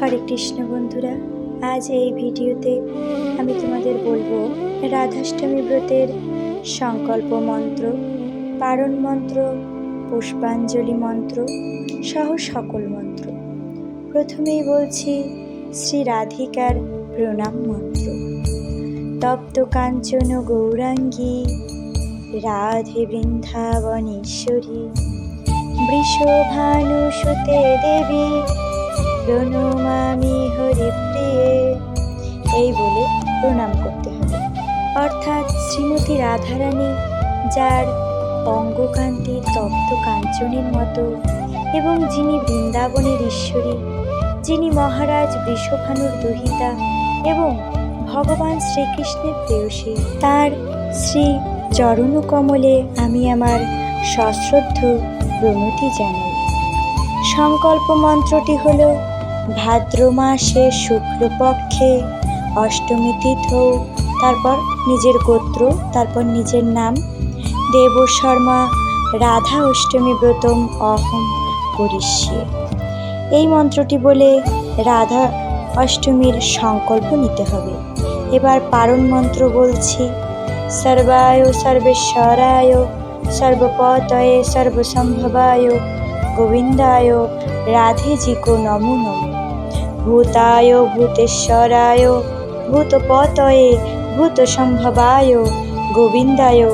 হরে কৃষ্ণ বন্ধুরা, আজ এই ভিডিওতে আমি তোমাদের বলবো রাধাষ্টমী ব্রতের সংকল্প মন্ত্র, পারণ মন্ত্র, পুষ্পাঞ্জলি মন্ত্র সহ সকল মন্ত্র। প্রথমেই বলছি শ্রী রাধিকার প্রণাম মন্ত্র। তপ্ত কাঞ্চন গৌরাঙ্গী রাধে বৃন্দাবনেশ্বরী বৃষভানুসুতে দেবী প্রণমামি হরিপ্রিয়ে। এই বলে প্রণাম করতে হবে। অর্থাৎ শ্রীমতী রাধারানী, যার অঙ্গকান্তি তপ্ত কাঞ্চনের মতো এবং যিনি বৃন্দাবনের ঈশ্বরী, যিনি মহারাজ বৃষভানুর দুহিতা এবং ভগবান শ্রীকৃষ্ণের প্রেয়সী, তার শ্রী চরণকমলে আমি আমার সশ্রদ্ধ প্রণতি জানাই। সংকল্প মন্ত্রটি হল ভাদ্র মাসে শুক্লপক্ষে অষ্টমী তিথৌ, তারপর নিজের গোত্র, তারপর নিজের নাম, দেব শর্মা রাধা অষ্টমী ব্রতম অহম করিষ্যে। এই মন্ত্রটি বলে রাধা অষ্টমীর সংকল্প নিতে হবে। এবার পারণ মন্ত্র বলছি। সর্বায় সর্বেশ্বরায় সর্বপতয়ে সর্বসম্ভবায় গোবিন্দায় রাধেজিকো নমো নমো। ভূতায় ভূতেশ্বরায় ভূতপতয়ে ভূতসম্ভবায় গোবিন্দায়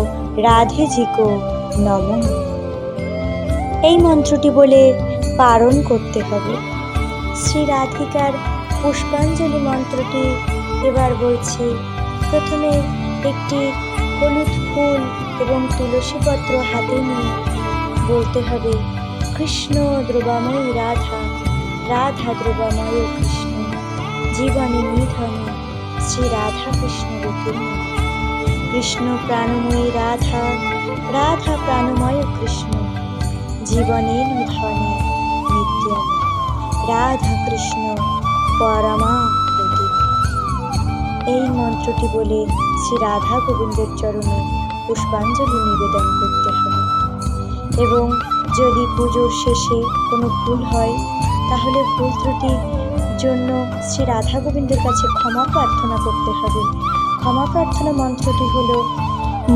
রাধেজিকো নমো নমো। এই মন্ত্রটি বলে পারণ করতে হবে। শ্রী রাধিকার পুষ্পাঞ্জলি মন্ত্রটি এবার বলছি। প্রথমে একটি হলুদ ফুল এবং তুলসী পত্র হাতে নিয়ে বলতে হবে, কৃষ্ণ দ্রবাময়ী রাধা, রাধা দ্রবাময় কৃষ্ণ, জীবনে নিধন শ্রী রাধা কৃষ্ণ রূপিণী। কৃষ্ণ প্রাণময়ী রাধা, রাধা প্রাণময় কৃষ্ণ, জীবনে নিধনে নিত্যম রাধা কৃষ্ণ পরমা প্রতি। এই মন্ত্রটি বলে শ্রী রাধা গোবিন্দের চরণে পুষ্পাঞ্জলি নিবেদন করতে হবে। এবং যদি পুজোর শেষে কোনো ভুল হয়, তাহলে ভুল ত্রুটির জন্য শ্রী রাধা গোবিন্দের কাছে ক্ষমা প্রার্থনা করতে হবে। ক্ষমা প্রার্থনা মন্ত্রটি হল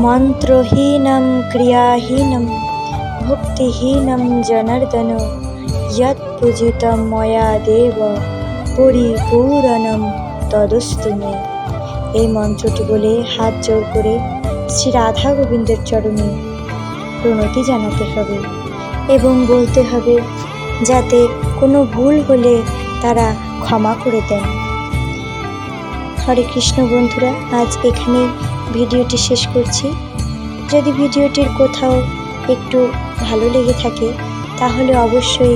মন্ত্রহীনম ক্রিয়াহীনম ভক্তিহীনম জনার্দন যৎ পূজিতম ময়া দেব পরিপূরণম তদস্তু মে। এই মন্ত্রটি বলে হাত জোড় করে শ্রী রাধা গোবিন্দের চরণে প্রণতি জানাতে হবে এবং বলতে হবে যাতে কোনো ভুল হলে তারা ক্ষমা করে দেন। হরে কৃষ্ণ বন্ধুরা, আজ এখানে ভিডিওটি শেষ করছি। যদি ভিডিওটির কোথাও একটু ভালো লেগে থাকে তাহলে অবশ্যই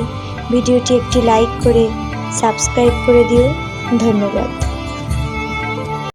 ভিডিওটি একটি লাইক করে সাবস্ক্রাইব করে দিও। ধন্যবাদ।